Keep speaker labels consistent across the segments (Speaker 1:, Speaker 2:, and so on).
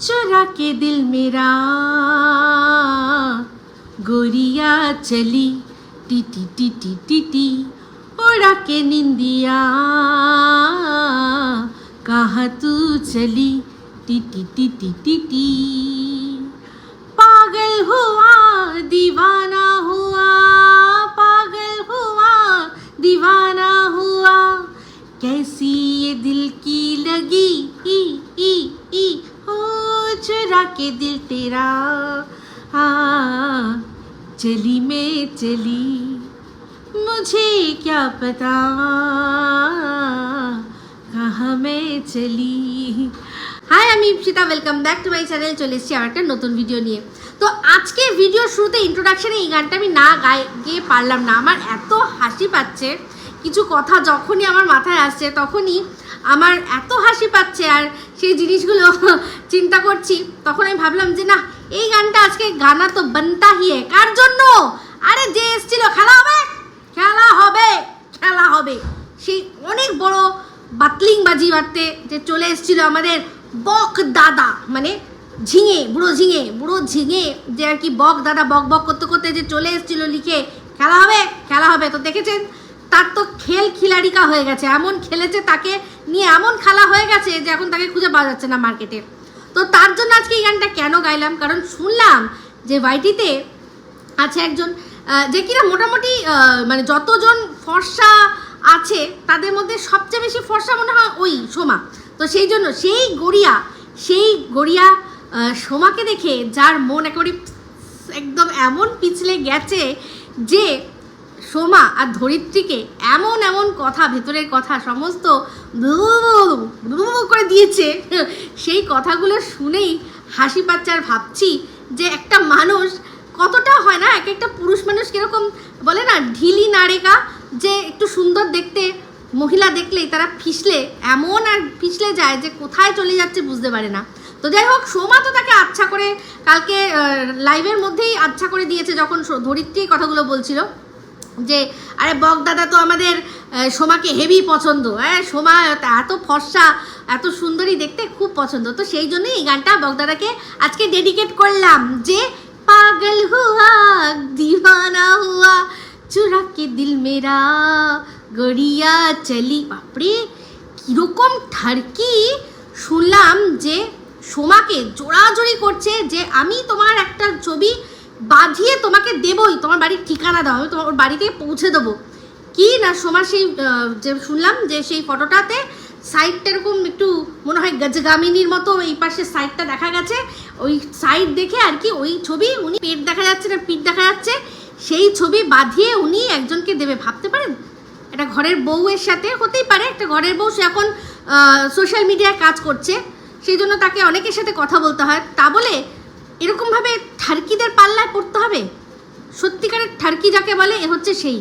Speaker 1: चुरा के दिल मेरा गोरिया चली टीटी टीटी टीटी उड़ा के निंदिया कहाँ तू चली टीटी टीटी टीटी पागल हुआ दीवाना हुआ पागल हुआ दीवाना हुआ कैसी ये दिल की लगी ई हो चुरा के दिल तेरा चली मैं चली मुझे क्या पता कहाँ मैं चली। হাই আমি Ipsita, welcome back to my channel. চলে এসেছি আর একটা নতুন ভিডিও নিয়ে। তো আজকে ভিডিওর শুরুতে ইন্ট্রোডাকশানে এই গানটা আমি না গিয়ে পারলাম না, আমার এত হাসি পাচ্ছে। কিছু কথা যখনই আমার মাথায় আসছে তখনই আমার এত হাসি পাচ্ছে, আর সেই জিনিসগুলো চিন্তা করছি। তখন আমি ভাবলাম যে না, এই গানটা আজকে গানা তো বানতা হি হ্যায়। কার জন্য? আরে যে এসেছিল খেলা হবে খেলা হবে খেলা হবে, সেই অনেক বড় বাতলিং বাজি মারতে যে চলে এসেছিল আমাদের বক দাদা, মানে বুড়ো ঝিঙে যে আর কি বক দাদা বক বক করতে করতে যে চলে এসেছিল লিখে খেলা হবে খেলা হবে। তো দেখেছেন তার তো খিলাড়িকা হয়ে গেছে, এমন খেলেছে, তাকে নিয়ে এমন খেলা হয়ে গেছে যে এখন তাকে খুঁজে পাওয়া যাচ্ছে না মার্কেটে। তো তার জন্য আজকে এই গানটা কেন গাইলাম, কারণ শুনলাম যে ওয়াইটিতে আছে একজন যে কিনা মোটামুটি মানে যতজন ফর্সা আছে তাদের মধ্যে সবচেয়ে বেশি ফর্সা মনে হয় ওই সোমা। তো সেই জন্য সেই গড়িয়া সোমাকে দেখে যার মন একেবারে একদম এমন পিছলে গেছে যে সোমা আর ধরিত্রীকে এমন এমন কথা, ভেতরের কথা সমস্ত করে দিয়েছে, সেই কথাগুলো শুনেই হাসি পাচ্ছে। আর ভাবছি যে একটা মানুষ কতটা হয় না, এক একটা পুরুষ মানুষ কীরকম বলে না ঢিলি নাড়েকা, যে একটু সুন্দর দেখতে মহিলা দেখলেই তারা এমন আর ফিসলে যায় যে কোথায় চলে যাচ্ছে বুঝতে পারে না। তো যাই হোক, সোমা তো তাকে আচ্ছা করে কালকে লাইভের মধ্যেই আচ্ছা করে দিয়েছে যখন ধরিত্রী কথাগুলো বলছিল যে আরে বক দাদা তো আমাদের সোমাকে হেভি পছন্দ, হ্যাঁ সোমা এত ফর্সা এত সুন্দরী দেখতে খুব পছন্দ। তো সেই জন্যই এই গানটা বক দাদাকে আজকে ডেডিকেট করলাম যে পাগল হুয়া দিওয়ানা হুয়া চুরা কে দিল মেরা গড়িয়া চলি। বাপরে কীরকম ঠারকি শুনলাম যে সোমাকে জোড়াজোড়ি করছে যে আমি তোমার একটা ছবি বাঁধিয়ে তোমাকে দেবই, তোমার বাড়ির ঠিকানা দাও, আমি তোমার বাড়িতে পৌঁছে দেবো। কি না সোমা সেই যে শুনলাম যে সেই ফটোটাতে সাইডটা এরকম একটু মনে হয় গজগামিনীর মতো এই পাশে সাইডটা দেখা গেছে, ওই সাইড দেখে আর কি ওই ছবি উনি পেট দেখা যাচ্ছে না পিঠ দেখা যাচ্ছে, সেই ছবি বাঁধিয়ে উনি একজনকে দেবে। ভাবতে পারেন, একটা ঘরের বউয়ের সাথে হতেই পারে, একটা ঘরের বউ সে এখন সোশ্যাল মিডিয়ায় কাজ করছে, সেই জন্য তাকে অনেকের সাথে কথা বলতে হয়, তা বলে এরকমভাবে ঠারকিদের পাল্লায় পড়তে হবে? সত্যিকারের ঠারকি যাকে বলে এ হচ্ছে সেই।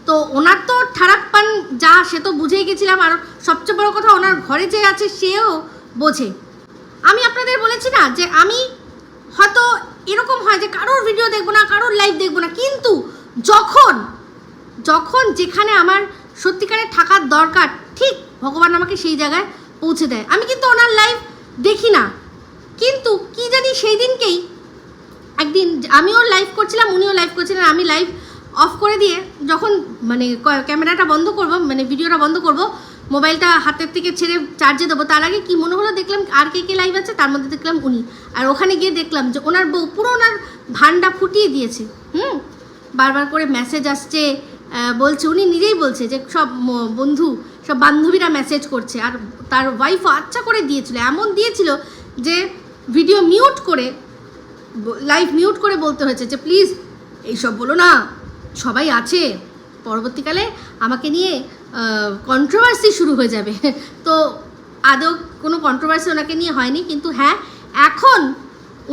Speaker 1: তো ওনার তো ঠারাক পান যা সে তো বুঝেই গেছিলাম, আর সবচেয়ে বড় কথা ওনার ঘরে যে আছে সেও বোঝে। আমি আপনাদের বলেছি না যে আমি হয়তো এরকম হয় যে কারোর ভিডিও দেখবো না, কারোর লাইভ দেখবো না, কিন্তু যখন যেখানে আমার সত্যিকারের থাকার দরকার ঠিক ভগবান আমাকে সেই জায়গায় পৌঁছে দেয়। আমি কিন্তু ওনার লাইভ দেখি না, কিন্তু কি জানি সেই দিনকেই একদিন আমিও লাইভ করছিলাম, উনিও লাইভ করছিলেন, আমি লাইভ অফ করে দিয়ে যখন মানে ক্যামেরাটা বন্ধ করব, মানে ভিডিওটা বন্ধ করব, মোবাইলটা হাতের থেকে ছেড়ে চার্জে দেবো, তার আগে কি মনে হলো দেখলাম আর কে লাইভ আছে, তার মধ্যে দেখলাম উনি। আর ওখানে গিয়ে দেখলাম যে ওনার বউ পুরো ওনার ভান্ডা ফুটিয়ে দিয়েছে। বারবার করে মেসেজ আসছে, বলছে, উনি নিজেই বলছে যে সব বন্ধু সব বান্ধবীরা মেসেজ করছে, আর তার ওয়াইফও আচ্ছা করে দিয়েছিল, এমন দিয়েছিল যে ভিডিও মিউট করে লাইভ মিউট করে বলতে হয়েছে যে প্লিজ এইসব বলো না, সবাই আছে, পরবর্তীকালে আমাকে নিয়ে কন্ট্রোভার্সি শুরু হয়ে যাবে। তো আদৌ কোনো কন্ট্রোভার্সি ওনাকে নিয়ে হয়নি, কিন্তু হ্যাঁ এখন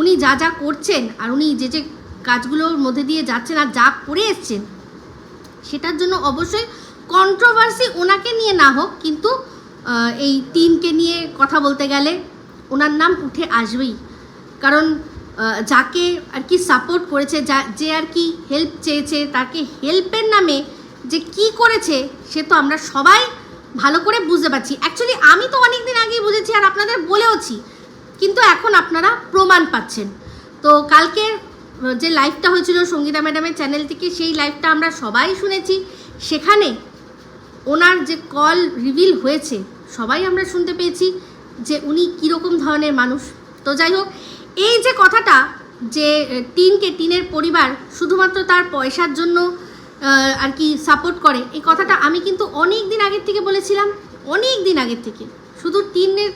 Speaker 1: উনি যা যা করছেন আর উনি যে কাজগুলোর মধ্যে দিয়ে যাচ্ছেন আর যা করে এসছেন সেটার জন্য অবশ্যই কন্ট্রোভার্সি ওনাকে নিয়ে না হোক, কিন্তু এই টিমকে নিয়ে কথা বলতে গেলে ওনার নাম উঠে আসবেই। কারণ যাকে আর কি সাপোর্ট করেছে, যে আর কি হেল্প চেয়েছে, তাকে হেল্পের নামে যে কি করেছে সে তো আমরা সবাই ভালো করে বুঝতে পারছি। অ্যাকচুয়ালি আমি তো অনেক দিন আগেই বুঝেছি আর আপনাদের বলেওছি কিন্তু এখন আপনারা প্রমাণ পাচ্ছেন। তো কালকের যে লাইভটা হয়েছিল সঙ্গীতা ম্যাডামের চ্যানেল থেকে, সেই লাইভটা আমরা সবাই শুনেছি। সেখানে ওনার যে কল রিভিল হয়েছে সবাই আমরা শুনতে পেয়েছি যে উনি কীরকম ধরনের মানুষ। তো যাই হোক, এই যে কথাটা যে টিনের পরিবার শুধুমাত্র তার পয়সার জন্য আর কি সাপোর্ট করে, এই কথাটা আমি কিন্তু অনেক দিন আগের থেকে বলেছিলাম, অনেক দিন আগের থেকে। শুধু টিনের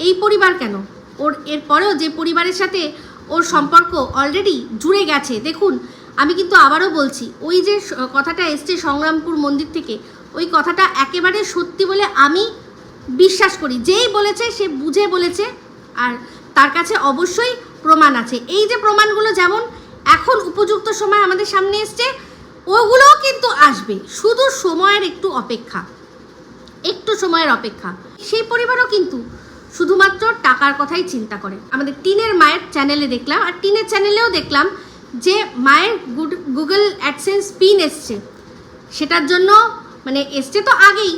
Speaker 1: এই পরিবার কেন, ওর এরপরেও যে পরিবারের সাথে ওর সম্পর্ক অলরেডি জুড়ে গেছে। দেখুন, আমি কিন্তু আবারও বলছি, ওই যে কথাটা এসছে সংগ্রামপুর মন্দির থেকে, ওই কথাটা একেবারে সত্যি বলে আমি বিশ্বাস করি। যেই বলেছে সে বুঝে বলেছে, আর তার কাছে অবশ্যই প্রমাণ আছে। এই যে প্রমাণগুলো যেমন এখন উপযুক্ত সময় আমাদের সামনে এসছে, ওগুলোও কিন্তু আসবে, শুধু সময়ের একটু অপেক্ষা, একটু সময়ের অপেক্ষা। সেই পরিবারও কিন্তু শুধুমাত্র টাকার কথাই চিন্তা করে। আমাদের টিনের মায়ের চ্যানেলে দেখলাম, আর টিনের চ্যানেলেও দেখলাম যে মায়ের গুগল অ্যাডসেন্স পিন এসছে, সেটার জন্য মানে এসছে তো আগেই।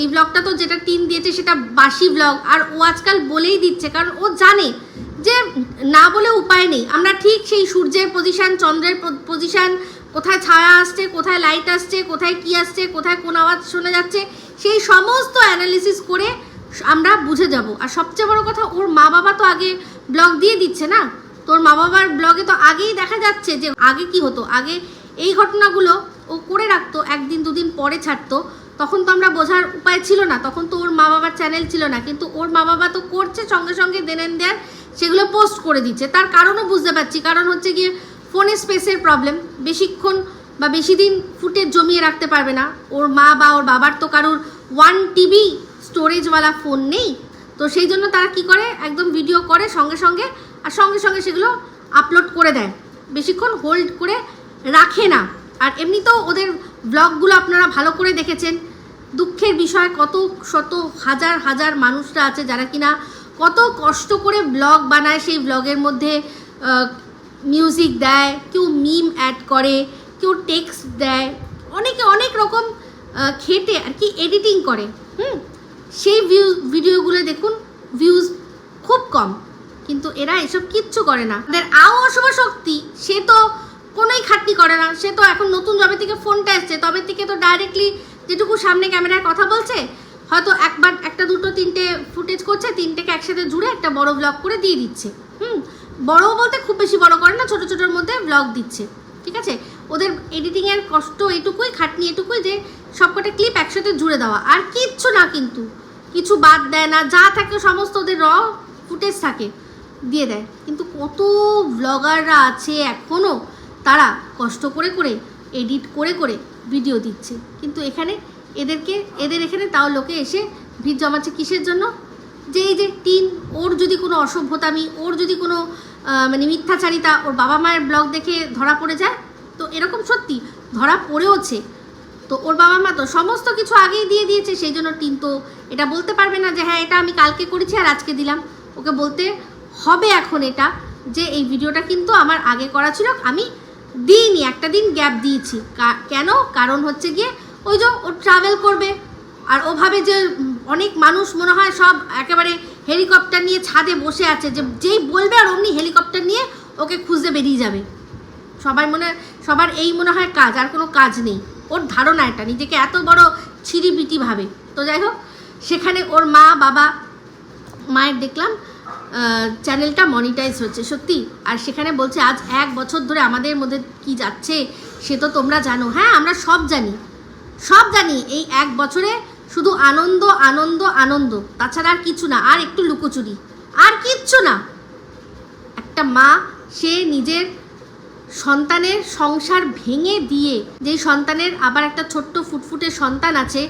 Speaker 1: এই ব্লগটা তো যেটা টিন দিয়েছে সেটা বাসি ব্লগ, আর ও আজকাল বলেই দিচ্ছে, কারণ ও জানে যে না বলে উপায় নেই। আমরা ঠিক সেই সূর্যের পজিশান, চন্দ্রের পজিশান, কোথায় ছায়া আসছে, কোথায় লাইট আসছে, কোথায় কি আসছে, কোথায় কোন আওয়াজ শোনা যাচ্ছে, সেই সমস্ত অ্যানালিসিস করে আমরা বুঝে যাব। আর সবচেয়ে বড় কথা, ওর মা বাবা তো আগে ব্লগ দিয়ে দিচ্ছে না, তোর মা বাবার ব্লগে তো আগেই দেখা যাচ্ছে যে আগে কি হতো। আগে এই ঘটনাগুলো ও করে রাখতো, একদিন দুদিন পরে ছাড়তো, তখন তো আমরা বোঝার উপায় ছিল না, তখন তো ওর মা বাবার চ্যানেল ছিল না। কিন্তু ওর মা বাবা তো করছে, সঙ্গে সঙ্গে দেন সেগুলো পোস্ট করে দিচ্ছে। তার কারণও বুঝতে পারছি, কারণ হচ্ছে গিয়ে ফোনে স্পেসের প্রবলেম, বেশিক্ষণ বা বেশি দিন ফুটেজ জমিয়ে রাখতে পারবে না। ওর মা বা ওর বাবার তো কারোর 1 TB স্টোরেজওয়ালা ফোন নেই, তো সেই জন্য তারা কি করে, একদম ভিডিও করে সঙ্গে সঙ্গে, আর সঙ্গে সঙ্গে সেগুলো আপলোড করে দেয়, বেশিক্ষণ হোল্ড করে রাখে না। আর এমনিতেও ওদের ব্লগগুলো আপনারা ভালো করে দেখেছেন। দুঃখের বিষয়, কত শত হাজার হাজার মানুষরা আছে যারা কিনা কত কষ্ট করে ব্লগ বানায়, সেই ব্লগের মধ্যে মিউজিক দেয়, কেউ মিম অ্যাড করে, কেউ টেক্সট দেয়, অনেকে অনেক রকম খেটে আর কি এডিটিং করে। সেই ভিডিওগুলো দেখুন, ভিউজ খুব কম, কিন্তু এরা এসব কিচ্ছু করে না। তাদের অশুভ শক্তি, সে তো কোনোই খাটনি করে না, সে তো এখন নতুন যবে থেকে ফোনটা এসছে তবে থেকে তো ডাইরেক্টলি যেটুকু সামনে ক্যামেরায় কথা বলছে, হয়তো একবার একটা দুটো তিনটে ফুটেজ করছে, তিনটেকে একসাথে জুড়ে একটা বড় ব্লগ করে দিয়ে দিচ্ছে। বড় বলতে খুব বেশি বড় করে না, ছোটো ছোটোর মধ্যে ব্লগ দিচ্ছে, ঠিক আছে। ওদের এডিটিংয়ের কষ্ট এটুকুই, খাটনি এটুকুই যে সবকটা ক্লিপ একসাথে জুড়ে দেওয়া, আর কিচ্ছু না, কিন্তু কিছু বাদ দেয় না, যা থাকে সমস্ত ওদের র ফুটেজ থাকে দিয়ে দেয়। কিন্তু কত ব্লগাররা আছে এখনও, তারা কষ্ট করে করে এডিট করে করে ভিডিও দিচ্ছে, কিন্তু এদের এখানে তাও লোকে এসে ভিড় জমাচ্ছে কিসের জন্য, যে এই যে টিন, ওর যদি কোনো অসভ্যতামি, ওর যদি কোনো মানে মিথ্যাচারিতা ওর বাবা মায়ের ব্লগ দেখে ধরা পড়ে যায়, তো এরকম সত্যি ধরা পড়েওছে। তো ওর বাবা মা তো সমস্ত কিছু আগেই দিয়ে দিয়েছে, সেই জন্য টিন তো এটা বলতে পারবে না যে হ্যাঁ এটা আমি কালকে করেছি আর আজকে দিলাম। ওকে বলতে হবে এখন এটা, যে এই ভিডিওটা কিন্তু আমার আগে করা ছিল, আমি দিইনি, একটা দিন গ্যাপ দিয়েছি। কেন? কারণ হচ্ছে গিয়ে ওই যে ও ট্রাভেল করবে, আর ও ভাবে যে অনেক মানুষ মনে হয় সব একেবারে হেলিকপ্টার নিয়ে ছাদে বসে আছে, যে যেই বলবে আর অমনি হেলিকপ্টার নিয়ে ওকে খুঁজতে বেরিয়ে যাবে। সবার এই মনে হয় কাজ, আর কোনো কাজ নেই। ওর ধারণা এটা, নিজেকে এত বড় ছিরিবিটি ভাবে। তো যাই হোক, সেখানে ওর মা বাবা, মায়ের দেখলাম চ্যানেলটা মনিটাইজ হচ্ছে সত্যি, আর সেখানে বলছে আজ 1 বছর ধরে আমাদের মধ্যে কি যাচ্ছে সে তো তোমরা জানো। হ্যাঁ, আমরা সব জানি। এই 1 বছরে শুধু আনন্দ আনন্দ আনন্দ, তাছাড়া আর কিছু না, আর একটু লুকোচুরি, আর কিচ্ছু না। একটা মা, সে নিজের সন্তানের সংসার ভেঙে দিয়ে, যেই সন্তানের আবার একটা ছোট্ট ফুটফুটে সন্তান আছে,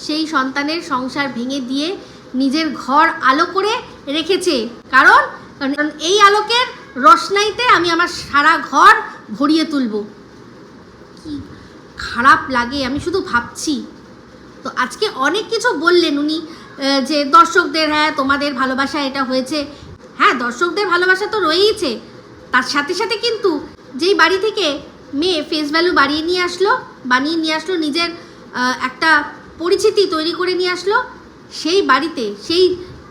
Speaker 1: সেই সন্তানের সংসার ভেঙে দিয়ে নিজের ঘর আলো করে রেখেছে। কারণ এই আলোকের রোশনাইতে আমি আমার সারা ঘর ভরিয়ে তুলব। কি খারাপ লাগে, আমি শুধু ভাবছি। তো আজকে অনেক কিছু বললেন উনি, যে দর্শকদের, হ্যাঁ তোমাদের ভালোবাসা এটা হয়েছে। হ্যাঁ, দর্শকদের ভালোবাসা তো রয়েইছে, তার সাথে সাথে কিন্তু যেই বাড়ি থেকে মেয়ে ফেস ভ্যালু বানিয়ে নিয়ে আসলো, নিজের একটা পরিচিতি তৈরি করে নিয়ে আসলো, সেই বাড়িতে সেই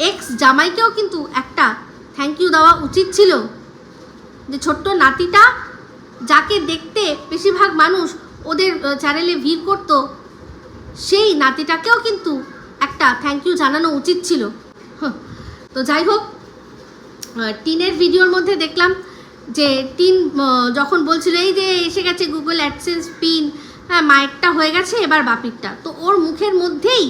Speaker 1: এক্স জামাইকেও কিন্তু একটা থ্যাংক ইউ দেওয়া উচিত ছিল, যে ছোট্ট নাতিটা যাকে দেখতে বেশিরভাগ মানুষ ওদের চ্যানেলে ভিড় করতো, সেই নাতিটাকেও কিন্তু একটা থ্যাংক ইউ জানানো উচিত ছিল। তো যাই হোক, টিনের ভিডিওর মধ্যে দেখলাম যে টিন যখন বলছিল এই যে এসে গেছে গুগল অ্যাডসেন্স পিন, হ্যাঁ মায়েরটা হয়ে গেছে, এবার বাপিরটা, তো ওর মুখের মধ্যেই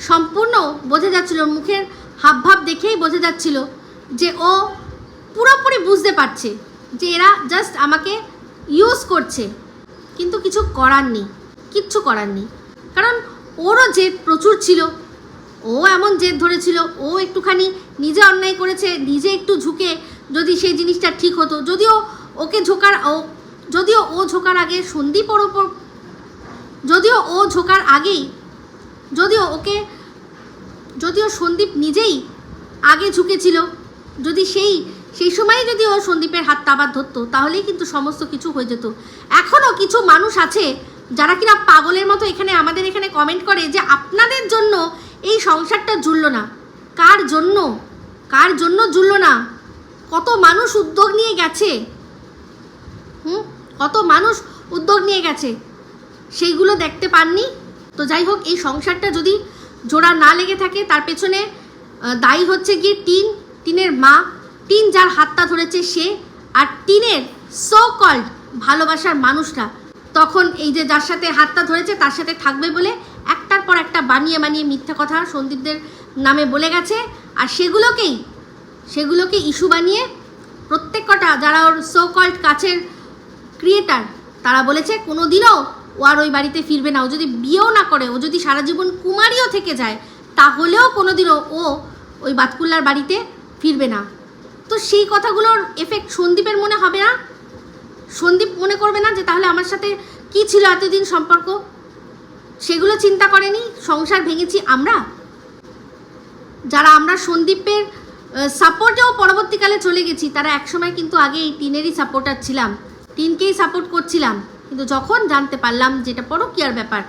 Speaker 1: সম্পূর্ণ বোঝা যাচ্ছিল, মুখের হাবভাব দেখেই বোঝা যাচ্ছিল যে ও পুরোপুরি বুঝতে পারছে যে এরা জাস্ট আমাকে ইউজ করছে, কিন্তু কিছু করার নেই, কিচ্ছু করার নেই। কারণ ওরও জেদ প্রচুর ছিল, ও এমন জেদ ধরেছিল, ও একটুখানি নিজে অন্যায় করেছে, নিজে একটু ঝুঁকে যদি সেই জিনিসটা ঠিক হতো, যদিও ও ঝোকার আগে সন্দীপ ওর ওপর, যদিও সন্দীপ নিজেই আগে ঝুঁকেছিল, যদি সেই সময় যদি ও সন্দীপের হাতটা আবার ধরতো, তাহলেই কিন্তু সমস্ত কিছু হয়ে যেত। এখনও কিছু মানুষ আছে যারা কিনা পাগলের মতো আমাদের এখানে কমেন্ট করে যে আপনাদের জন্য এই সংসারটা জুড়ল না। কার জন্য জুড়ল না? কত মানুষ উদ্যোগ নিয়ে গেছে, কত মানুষ উদ্যোগ নিয়ে গেছে, সেইগুলো দেখতে পাননি। তো যাই হোক, এই সংসারটা যদি জোড়া না লেগে থাকে, তার পেছনে দায়ী হচ্ছে গিয়ে টিনের মা, টিন যার হাতটা ধরেছে সে, আর টিনের সো কল্ড ভালোবাসার মানুষটা তখন এই যে যার সাথে হাতটা ধরেছে তার সাথে থাকবে বলে একটার পর একটা বানিয়ে মিথ্যা কথা সন্দীপদের নামে বলে গেছে, আর সেগুলোকে ইস্যু বানিয়ে প্রত্যেক কটা যারা ওর সো কল্ড কাছের ক্রিয়েটার, তারা বলেছে কোনো দিনও ও আর ওই বাড়িতে ফিরবে না। ও যদি বিয়েও না করে, ও যদি সারা জীবন কুমারীও থেকে যায়, তাহলেও কোনো দিনও ও ওই বাতকুল্লার বাড়িতে ফিরবে না। তো সেই কথাগুলোর এফেক্ট সন্দীপের মনে হবে না? সন্দীপ মনে করবে না যে তাহলে আমার সাথে কি ছিল এতদিন সম্পর্ক? সেগুলো চিন্তা করেনি, সংসার ভেঙেছি আমরা, যারা আমরা সন্দীপের সাপোর্টেও পরবর্তীকালে চলে গেছি, তারা একসময় কিন্তু আগে এই টিনেরই সাপোর্টার ছিলাম, টিনকেই সাপোর্ট করছিলাম, কিন্তু যখন জানতে পারলাম যেটা পরকীয়ার ব্যাপার,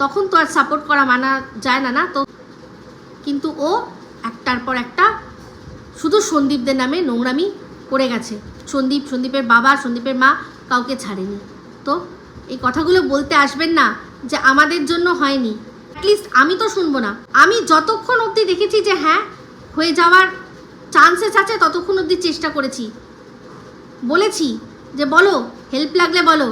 Speaker 1: তখন তো আর সাপোর্ট করা মানা যায় না। তো কিন্তু ও একটার পর একটা শুধু সন্দীপদের নামে নোংরামি করে গেছে। সন্দীপের বাবা, সন্দীপের মা কাউকে ছাড়েনি। তো এই কথাগুলো বলতে আসবেন না যে আমাদের জন্য হয়নি, অ্যাটলিস্ট আমি তো শুনবো না। আমি যতক্ষণ অবধি দেখেছি যে হ্যাঁ হয়ে যাওয়ার চান্সেস আছে, ততক্ষণ অবধি চেষ্টা করেছি, বলেছি যে বলো, হেল্প লাগলে বলো।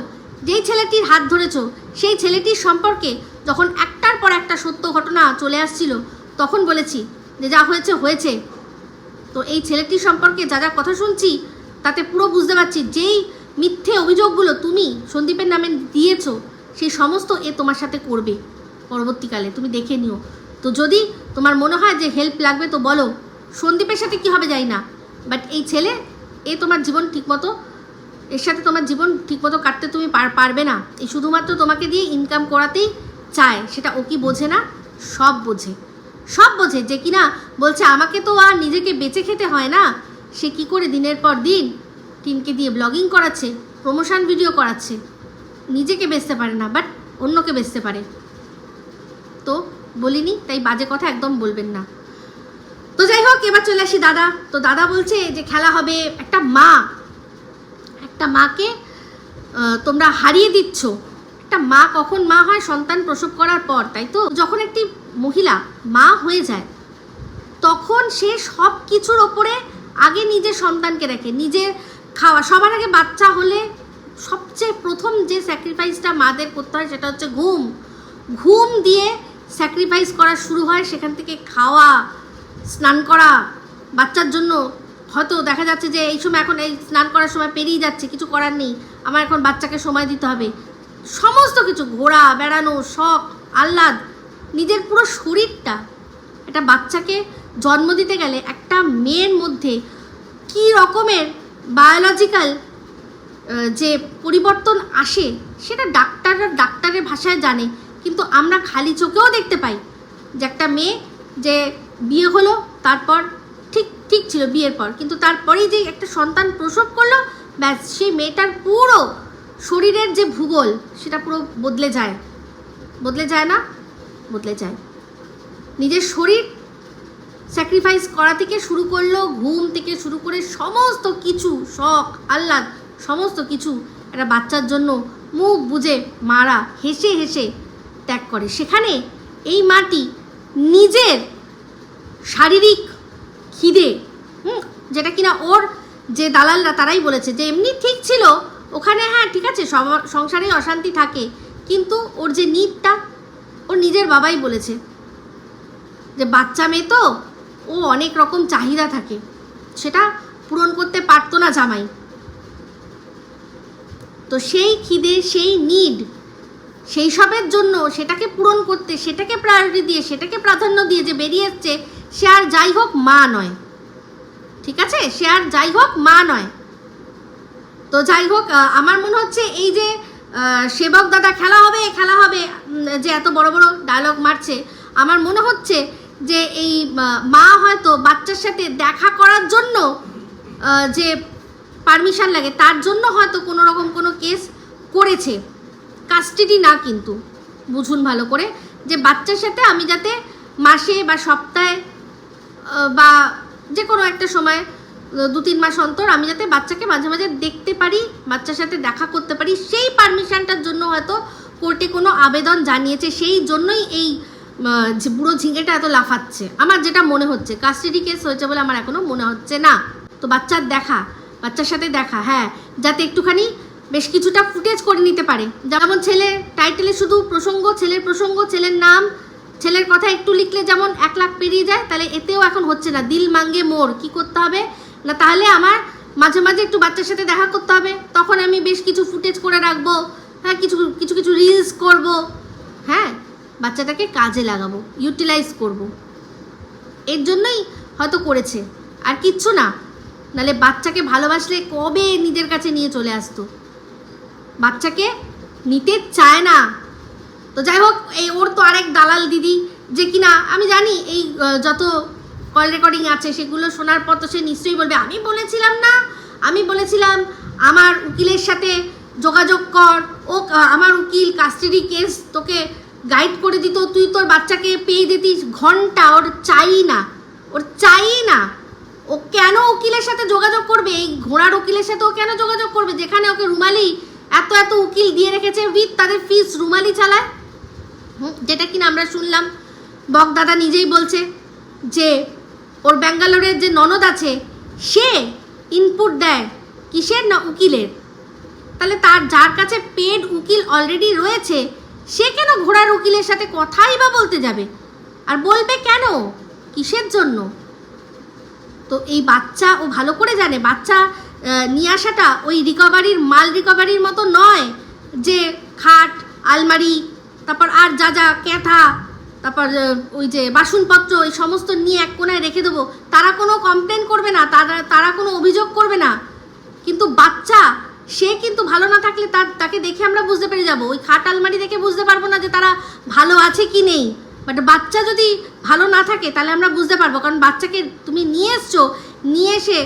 Speaker 1: যেই ছেলেটির হাত ধরেছ, সেই ছেলেটির সম্পর্কে যখন একটার পর একটা সত্য ঘটনা চলে আসছিল, তখন বলেছি যে যা হয়েছে হয়েছে। তো এই ছেলেটির সম্পর্কে যা কথা শুনছি, তাতে পুরো বুঝতে পারছি যেই মিথ্যে অভিযোগগুলো তুমি সন্দীপের নামে দিয়েছ, সেই সমস্ত এ তোমার সাথে করবে পরবর্তীকালে, তুমি দেখে নিও। তো যদি তোমার মনে হয় যে হেল্প লাগবে তো বলো। সন্দীপের সাথে কি হবে জানি না, বাট এই ছেলে তোমার জীবন ঠিকমতো, এর সাথে তোমার জীবন ঠিকমতো কাটতে তুমি পারবে না। এই শুধুমাত্র তোমাকে দিয়ে ইনকাম করাতেই চায়, সেটা ও কি বোঝে না? সব বোঝে যে কিনা বলছে আমাকে তো আর নিজেকে বেঁচে খেতে হয় না, সে কি করে দিনের পর দিন টিনকে দিয়ে ব্লগিং করাচ্ছে, প্রমোশন ভিডিও করাচ্ছে, নিজেকে বেচতে পারে না, বাট অন্যকে বেচতে পারে। তো বলিনি, তাই বাজে কথা একদম বলবেন না। তো যাই হোক, এবার চলে আসি দাদা। তো দাদা বলছে যে খেলা হবে, একটা মাকে তোমরা হারিয়ে দিচ্ছ। একটা মা কখন মা হয়? সন্তান প্রসব করার পর, তাই তো? যখন একটি মহিলা মা হয়ে যায়, তখন সে সব কিছুর ওপরে আগে নিজের সন্তানকে রাখে, নিজের খাওয়া। সবার আগে বাচ্চা হলে সবচেয়ে প্রথম যে স্যাক্রিফাইসটা মাদের করতে হয়, সেটা হচ্ছে ঘুম দিয়ে স্যাক্রিফাইস করা শুরু হয়। সেখান থেকে খাওয়া, স্নান করা, বাচ্চার জন্য হয়তো দেখা যাচ্ছে যে এই সময়, এখন এই স্নান করার সময় পেরিয়ে যাচ্ছে, কিছু করার নেই, আমার এখন বাচ্চাকে সময় দিতে হবে। সমস্ত কিছু, ঘোরা, বেড়ানো, শখ, আহ্লাদ, নিজের পুরো শরীরটা। একটা বাচ্চাকে জন্ম দিতে গেলে একটা মেয়ের মধ্যে কী রকমের বায়োলজিক্যাল যে পরিবর্তন আসে, সেটা ডাক্তারের ভাষায় জানে, কিন্তু আমরা খালি চোখেও দেখতে পাই যে একটা মেয়ে যে বিয়ে হলো, তারপর ঠিক ছিল বিয়ের পর, কিন্তু তারপরেই যে একটা সন্তান প্রসব করলো, ব্যাস সেই মেয়েটার পুরো শরীরের যে ভূগোল, সেটা পুরো বদলে যায় না? বদলে যায়। নিজের শরীর স্যাক্রিফাইস করা থেকে শুরু করলো, ঘুম থেকে শুরু করে সমস্ত কিছু, শখ আহ্লাদ সমস্ত কিছু একটা বাচ্চার জন্য মুখ বুজে মারা হেসে হেসে ত্যাগ করে। সেখানে এই মাটি নিজের শারীরিক খিদে, যেটা কিনা ওর যে দালালরা তারাই বলেছে যে এমনি ঠিক ছিল ওখানে, হ্যাঁ ঠিক আছে সংসারে অশান্তি থাকে, কিন্তু ওর যে নিডটা ওর নিজের বাবাই বলেছে যে বাচ্চা মেয়ে তো ও অনেক রকম চাহিদা থাকে, সেটা পূরণ করতে পারতো না জামাই। তো সেই খিদে, সেই নিড, সেই সবের জন্য সেটাকে পূরণ করতে, সেটাকে প্রায়োরিটি দিয়ে, সেটাকে প্রাধান্য দিয়ে যে বেরিয়ে এসছে, সে আর যাই হোক মা নয়, ঠিক আছে, সে আর যাই হোক মা নয়। তো যাই হোক, আমার মনে হচ্ছে এই যে সেবক দাদা খেলা হবে যে এত বড় বড় ডায়লগ মারছে, আমার মনে হচ্ছে যে এই মা হয়তো বাচ্চার সাথে দেখা করার জন্য যে পারমিশন লাগে তার জন্য হয়তো কোনো রকম কোনো কেস করেছে, কাস্টাডি না, কিন্তু বুঝুন ভালো করে যে বাচ্চার সাথে আমি যাতে মাসে বা সপ্তাহে বা যে কোনো একটা সময় 2-3 মাস অন্তর আমি যাতে বাচ্চাকে মাঝে মাঝে দেখতে পারি, বাচ্চার সাথে দেখা করতে পারি, সেই পারমিশনটার জন্য হয়তো কোর্টে কোনো আবেদন জানিয়েছে, সেই জন্যই এই যে বুড়ো ঝিঙেটা এত লাফাচ্ছে। আমার যেটা মনে হচ্ছে কাস্টাডি কেস হয়েছে বলে আমার এখনো মনে হচ্ছে না। তো বাচ্চার সাথে দেখা, হ্যাঁ, যাতে একটুখানি বেশ কিছুটা ফুটেজ করে নিতে পারে, যেমন ছেলে টাইটেলে শুধু প্রসঙ্গ, ছেলের নাম, ছেলের কথা একটু লিখলে যেমন 1 লাখ পেরিয়ে যায়, তাহলে এতেও এখন হচ্ছে না। দিল মাঙ্গে মোর কি করতে হবে না, তাহলে আমার মাঝে মাঝে একটু বাচ্চার সাথে দেখা করতে হবে, তখন আমি বেশ কিছু ফুটেজ করে রাখবো, হ্যাঁ, কিছু রিলস করব, হ্যাঁ, বাচ্চাটাকে কাজে লাগাবো, ইউটিলাইজ করব, এর জন্যই হয়তো করেছে, আর কিচ্ছু না। নাহলে বাচ্চাকে ভালোবাসলে কবে নিজের কাছে নিয়ে চলে আসতো, বাচ্চাকে নিতে চায় না। তো যাই হোক, এই ওর তো আরেক দালাল দিদি, যে কিনা আমি জানি এই যত কল রেকর্ডিং আছে সেগুলো শোনার পর তো সে নিশ্চয়ই বলবে আমি বলেছিলাম আমার উকিলের সাথে যোগাযোগ কর, ও আমার উকিল কাস্টাডি কেস তোকে গাইড করে দিত, তুই তোর বাচ্চাকে পেয়ে দিতিস। ঘন্টা ওর চাই না, ও কেন উকিলের সাথে যোগাযোগ করবে, এই ঘোড়ার উকিলের সাথে ও কেন যোগাযোগ করবে, যেখানে ওকে রুমালি এত উকিল দিয়ে রেখেছে, উইথ তাদের ফিস রুমালি চালায়, যেটা কিনা আমরা শুনলাম বক দাদা নিজেই বলছে যে ওর ব্যাঙ্গালোরের যে ননদ আছে সে ইনপুট দেয় কিসের না, উকিলের। তাহলে তার যার কাছে পেড উকিল অলরেডি রয়েছে, সে কেন ঘোড়ার উকিলের সাথে কথাই বা বলতে যাবে, আর বলবে কেন, কিসের জন্য? তো এই বাচ্চা ও ভালো করে জানে বাচ্চা নিয়ে আসাটা ওই মাল রিকভারির মতো নয় যে খাট, আলমারি, তারপর আর যা ক্যাথা, তারপর ওই যে বাসনপত্র, এই সমস্ত নিয়ে এক কোনায় রেখে দেবো, তারা কোনো কমপ্লেন করবে না, তারা কোনো অভিযোগ করবে না। কিন্তু বাচ্চা সে কিন্তু ভালো না থাকলে তাকে দেখে আমরা বুঝতে পেরে যাব, ওই খাট আলমারি দেখে বুঝতে পারবো না যে তারা ভালো আছে কি নেই, বাট বাচ্চা যদি ভালো না থাকে তাহলে আমরা বুঝতে পারবো, কারণ বাচ্চাকে তুমি নিয়ে এসে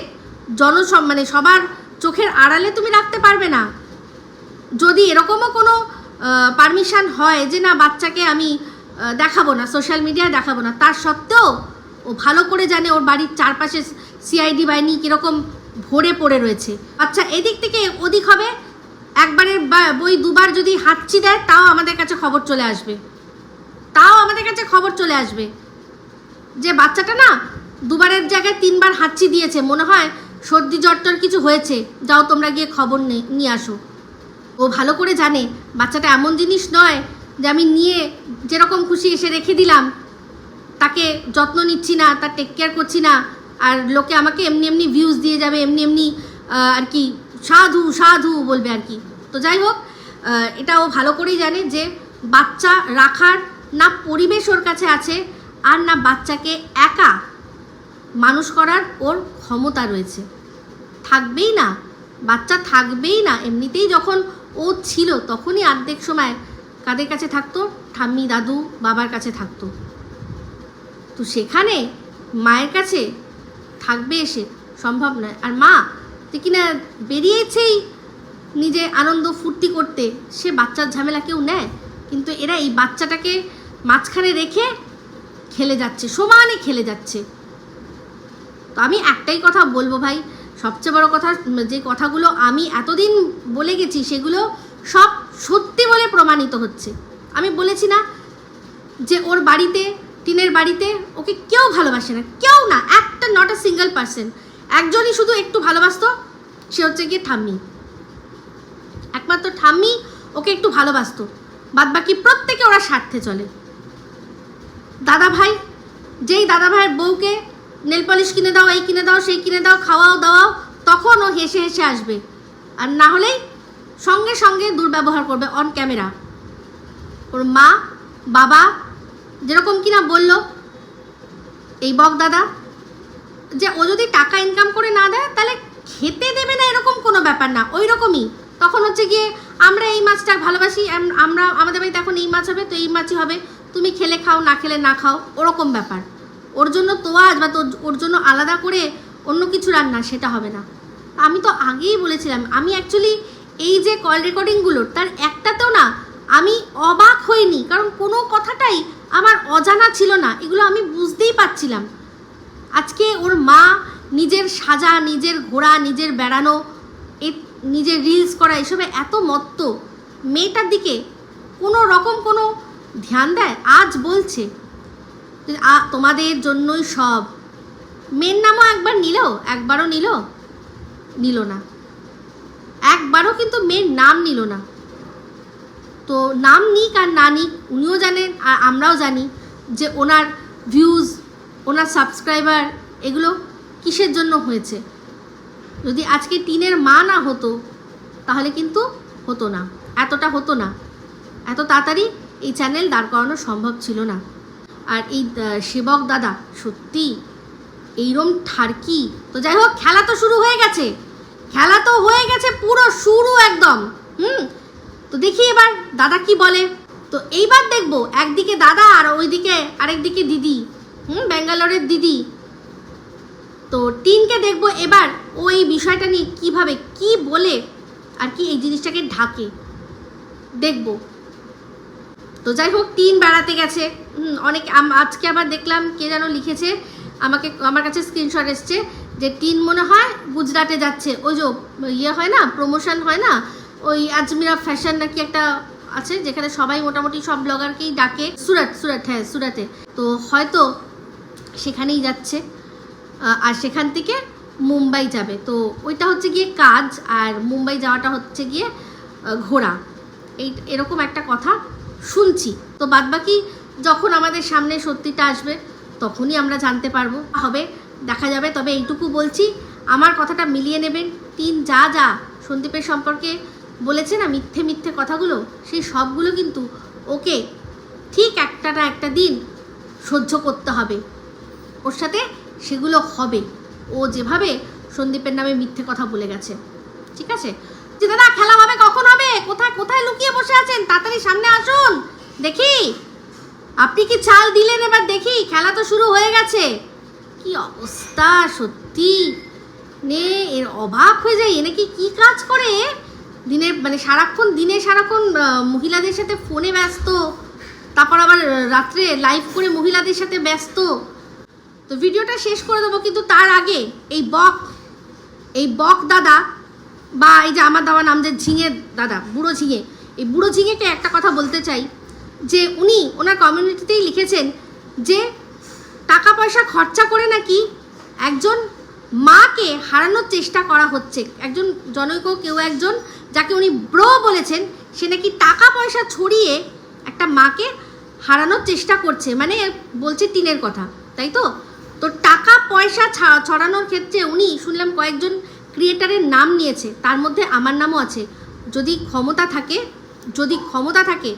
Speaker 1: মানে সবার চোখের আড়ালে তুমি রাখতে পারবে না। যদি এরকমও কোনো পারমিশন হয় যে না বাচ্চাকে আমি দেখাবো না, সোশ্যাল মিডিয়ায় দেখাবো না, তার সত্ত্বেও ও ভালো করে জানে ওর বাড়ির চারপাশে সিআইডি বাহিনী কীরকম ভরে পড়ে রয়েছে। আচ্ছা, এদিক থেকে ওদিক হবে, একবারের বই দুবার যদি হাঁচি দেয় তাও আমাদের কাছে খবর চলে আসবে যে বাচ্চাটা না দুবারের জায়গায় 3বার হাঁচি দিয়েছে, মনে হয় সর্দি জ্বরটার কিছু হয়েছে, যাও তোমরা গিয়ে খবর নিয়ে আসো। ও ভালো করে জানে বাচ্চাটা এমন জিনিস নয় যে আমি নিয়ে যেরকম খুশি এসে রেখে দিলাম, তাকে যত্ন নিচ্ছি না, তার টেক কেয়ার করছি না, আর লোকে আমাকে এমনি ভিউজ দিয়ে যাবে, এমনি আর কি সাধু বলবে আর কি। তো যাই হোক, এটা ও ভালো করেই জানে যে বাচ্চা রাখার না পরিবেশ ওর কাছে আছে, আর না বাচ্চাকে একা মানুষ করার ওর ক্ষমতা রয়েছে, বাচ্চা থাকবেই না। এমনিতেই যখন ও ছিল তখনই অর্ধেক সময় কাদের কাছে থাকতো, ঠাম্মি দাদু বাবার কাছে থাকতো। তো সেখানে মায়ের কাছে থাকবে এসে সম্ভব নয়। আর মা যে কিনা বেরিয়েছেই নিজে আনন্দ ফুর্তি করতে, সে বাচ্চার ঝামেলা কেউ নেয়, কিন্তু এরা এই বাচ্চাটাকে মাঝখানে রেখে সমানে খেলে যাচ্ছে। তো আমি একটাই কথা বলবো ভাই, সবচেয়ে বড় কথা, যে কথাগুলো আমি এতদিন বলে গেছি সেগুলো সব সত্যি বলে প্রমাণিত হচ্ছে। আমি বলেছি না যে ওর বাড়িতে, টিনের বাড়িতে ওকে কেউ ভালোবাসে না, কেউ না, একটা নট আ সিঙ্গেল পার্সন। একজনই শুধু একটু ভালোবাসতো, সে হচ্ছে গিয়ে ঠাম্মি। একমাত্র ঠাম্মি ওকে একটু ভালোবাসতো, বাদ বাকি প্রত্যেকে ওরা স্বার্থে চলে। দাদা ভাই, যেই দাদা ভাইয়ের বউকে নেল পলিশ কিনে দাও, এই কিনে দাও, সেই কিনে দাও, খাওয়াও দাওয়াও, তখন ও হেসে হেসে আসবে, আর না হলেই সঙ্গে সঙ্গে দুর্ব্যবহার করবে অন ক্যামেরা। ওর মা বাবা যেরকম কিনা বলল এই বক দাদা, যে ও যদি টাকা ইনকাম করে না দেয় তাহলে খেতে দেবে না, এরকম কোনো ব্যাপার না, ওই রকমই। তখন হচ্ছে গিয়ে আমরা এই মাছটা ভালোবাসি, আমরা আমাদের বাড়িতে এখন এই মাছ হবে তো এই মাছই হবে, তুমি খেলে খাও, না খেলে না খাও, ওরকম ব্যাপার। ওর জন্য তোয়াজ বা ওর জন্য আলাদা করে অন্য কিছু রান্না, সেটা হবে না। আমি তো আগেই বলেছিলাম, আমি অ্যাকচুয়ালি এই যে কল রেকর্ডিংগুলোর তার একটাতেও না আমি অবাক হইনি, কারণ কোনো কথাটাই আমার অজানা ছিল না, এগুলো আমি বুঝতেই পারছিলাম। আজকে ওর মা নিজের সাজা, নিজের ঘোরা, নিজের বেড়ানো, নিজের রিলস করা, এসবে এত মত্ত, মেয়েটার দিকে কোনো রকম কোনো ধ্যান দেয়? আজ বলছে তোমাদের জন্যই সব। মেয়ের নামও একবার নিল, একবারও নিল না, একবারও কিন্তু মেয়ের নাম নিল না। তো নাম নিক আর না নিক, উনিও জানেন আর আমরাও জানি যে ওনার ভিউজ, ওনার সাবস্ক্রাইবার এগুলো কিসের জন্য হয়েছে। যদি আজকে টিনের মা না হতো তাহলে কিন্তু হতো না, এতটা হতো না, এত তাড়াতাড়ি এই চ্যানেল দাঁড় করানো সম্ভব ছিল না। আর এই সেবক দাদা সত্যি এইরম ঠারকি। তো যাই হোক, খেলা তো শুরু হয়ে গেছে, খেলা তো হয়ে গেছে পুরো শুরু একদম। তো দেখি এবার দাদা কি বলে। তো এইবার দেখবো একদিকে দাদা আর ওইদিকে আরেকদিকে দিদি, ব্যাঙ্গালোরের দিদি। তো টিনকে দেখবো এবার ওই বিষয়টা নিয়ে কিভাবে কি বলে আর কি এই জিনিসটাকে ঢাকে, দেখবো। তো যাই হোক, টিন বেড়াতে গেছে অনেক। আজকে আবার দেখলাম কে যেন লিখেছে আমার কাছে স্ক্রিনশট এসছে যে টিন মনে হয় গুজরাটে যাচ্ছে, ওই যে ইয়ে হয় না, প্রমোশন হয় না, ওই আজমিরা ফ্যাশন নাকি একটা আছে, যেখানে সবাই মোটামুটি সব ব্লগারকেই ডাকে। সুরাট, হ্যাঁ সুরাটে। তো হয়তো সেখানেই যাচ্ছে, আর সেখান থেকে মুম্বাই যাবে। তো ওইটা হচ্ছে গিয়ে কাজ, আর মুম্বাই যাওয়াটা হচ্ছে গিয়ে ঘোরা, এরকম একটা কথা শুনছি। তো বাদবাকি যখন আমাদের সামনে সত্যিটা আসবে তখনই আমরা জানতে পারবো, হবে, দেখা যাবে। তবে এইটুকু বলছি, আমার কথাটা মিলিয়ে নেবেন। টিন যা যা সন্দীপের সম্পর্কে বলেছে না, মিথ্যে মিথ্যে কথাগুলো, সেই সবগুলো কিন্তু ওকে ঠিক একটা না একটা দিন সহ্য করতে হবে, ওর সাথে সেগুলো হবে। ও যেভাবে সন্দীপের নামে মিথ্যে কথা বলে গেছে, ঠিক আছে? যে দাদা খেলা হবে, কখন হবে, কোথায় কোথায় লুকিয়ে বসে আছেন, তাড়াতাড়ি সামনে আসুন, দেখি আপনি কি চাল দিলেন, এবার দেখি, খেলা তো শুরু হয়ে গেছে। কি অবস্থা সত্যি, নে এর অবাক হয়ে যায়, এনে কি কাজ করে দিনের, মানে সারাক্ষণ মহিলাদের সাথে ফোনে ব্যস্ত, তারপর আবার রাত্রে লাইভ করে মহিলাদের সাথে ব্যস্ত। তো ভিডিওটা শেষ করে দেবো, কিন্তু তার আগে এই বক দাদা, বা এই যে আমার দেওয়া নাম যে ঝিঙে দাদা, বুড়ো ঝিঙে, এই বুড়ো ঝিঙেকে একটা কথা বলতে চাই, যে উনি ওনার কমিউনিটিতেই লিখেছেন যে টাকা পয়সা খরচা করে নাকি একজন মাকে হারানোর চেষ্টা করা হচ্ছে। একজন জনৈক কেউ একজন, যাকে উনি ব্রো বলেছেন, সে নাকি টাকা পয়সা ছড়িয়ে একটা মাকে হারানোর চেষ্টা করছে, মানে বলছে টিনের কথা, তাই তো? তো টাকা পয়সা ছড়ানোর ক্ষেত্রে উনি শুনলাম কয়েকজন ক্রিয়েটারের নাম নিয়েছে, তার মধ্যে আমার নামও আছে। যদি ক্ষমতা থাকে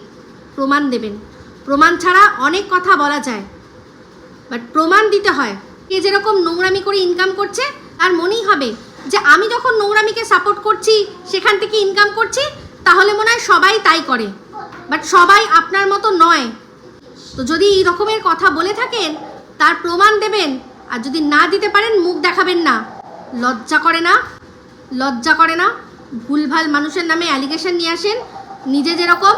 Speaker 1: প্রমাণ দেবেন। প্রমাণ ছাড়া অনেক কথা বলা যায়, বাট প্রমাণ দিতে হয়। কে যেরকম নোংরামি করে ইনকাম করছে, আর মনেই হবে যে আমি যখন নোংরামিকে সাপোর্ট করছি, সেখান থেকে ইনকাম করছি, তাহলে মনে হয় সবাই তাই করে, বাট সবাই আপনার মতো নয়। তো যদি এই রকমের কথা বলে থাকেন তার প্রমাণ দেবেন, আর যদি না দিতে পারেন মুখ দেখাবেন না। লজ্জা করে না? ভুলভাল মানুষের নামে অ্যালিগেশন নিয়ে আসেন, নিজে যেরকম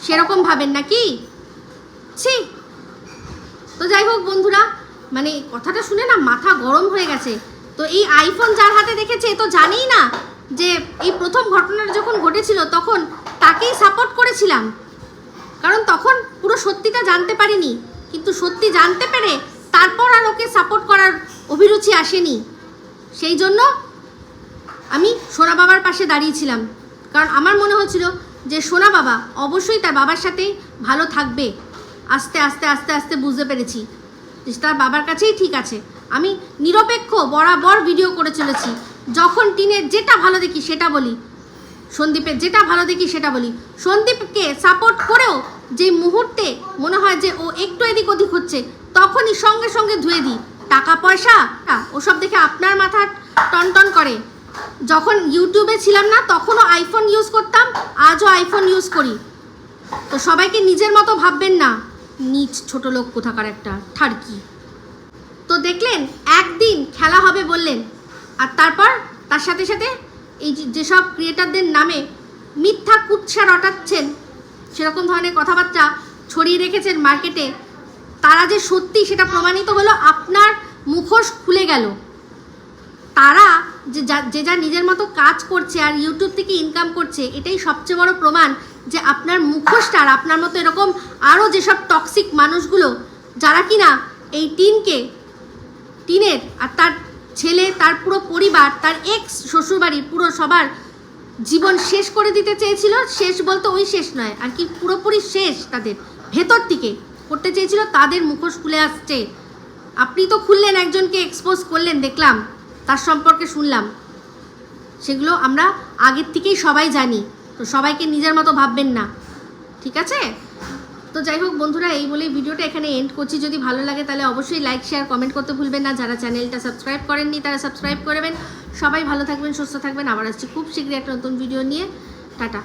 Speaker 1: সেরকম ভাবেন নাকি? ছি। তো যাই হোক বন্ধুরা, মানে কথাটা শুনে না মাথা গরম হয়ে গেছে। তো এই আইফোন যার হাতে দেখেছে তো জানেই না যে এই প্রথম ঘটনাটা যখন ঘটেছিল তখন তাকেই সাপোর্ট করেছিলাম, কারণ তখন পুরো সত্যিটা জানতে পারিনি, কিন্তু সত্যি জানতে পেরে তারপর আর ওকে সাপোর্ট করার অভিরুচি আসেনি। সেই জন্য আমি সোনা বাবার পাশে দাঁড়িয়েছিলাম, কারণ আমার মনে হচ্ছিল যে সোনা বাবা অবশ্যই তার বাবার সাথেই ভালো থাকবে। আস্তে আস্তে আস্তে আস্তে বুঝতে পেরেছি যে তার বাবার কাছেই ঠিক আছে। আমি নিরপেক্ষ বরাবর ভিডিও করে চলেছি, যখন টিনের যেটা ভালো দেখি সেটা বলি, সন্দীপের যেটা ভালো দেখি সেটা বলি। সন্দীপকে সাপোর্ট করেও যে মুহূর্তে মনে হয় যে ও একটু এদিক ওদিক হচ্ছে তখনই সঙ্গে সঙ্গে ধুয়ে দিই। টাকা পয়সা ওসব দেখে আপনার মাথা টনটন করে। যখন ইউটিউবে ছিলাম না তখনও আইফোন ইউজ করতাম, আজও আইফোন ইউজ করি। তো সবাইকে নিজের মতো ভাববেন না, নিচ ছোট লোক কোথাকার একটা ঠাড়কি। তো দেখলেন একদিন খেলা হবে বললেন, আর তারপর তার সাথে সাথে এই যেসব ক্রিয়েটারদের নামে মিথ্যা কুৎসা রটাচ্ছেন, সেরকম ধরনের কথাবার্তা ছড়িয়ে রেখেছেন মার্কেটে, তারা যে সত্যি সেটা প্রমাণিত হলো। আপনার মুখোশ খুলে গেল। তারা যে যা নিজের মতো কাজ করছে আর ইউটিউব থেকে ইনকাম করছে, এটাই সবচেয়ে বড় প্রমাণ যে আপনার মুখোশটা আর আপনার মতো এরকম আরও যেসব টক্সিক মানুষগুলো যারা কিনা এই টিনের আর তার ছেলে, তার পুরো পরিবার, তার এক্স শ্বশুরবাড়ির পুরো সবার জীবন শেষ করে দিতে চেয়েছিল। শেষ বলতে ওই শেষ নয়, আর কি পুরোপুরি শেষ তাদের ভেতর থেকে করতে চেয়েছিল, তাদের মুখোশ খুলে আসছে। আপনি তো খুললেন, একজনকে এক্সপোজ করলেন, দেখলাম, তার সম্পর্কে শুনলাম, সেগুলো আমরা আগের থেকেই সবাই জানি। তো সবাইকে নিজের মতো ভাববেন না, ঠিক আছে? তো যাই হোক বন্ধুরা, এই বলেই ভিডিওটা এখানে এন্ড করছি। যদি ভালো লাগে তাহলে অবশ্যই লাইক শেয়ার কমেন্ট করতে ভুলবেন না। যারা চ্যানেলটা সাবস্ক্রাইব করেননি তারা সাবস্ক্রাইব করবেন। সবাই ভালো থাকবেন, সুস্থ থাকবেন। আবার আসছি খুব শীঘ্রই একটা নতুন ভিডিও নিয়ে। টাটা।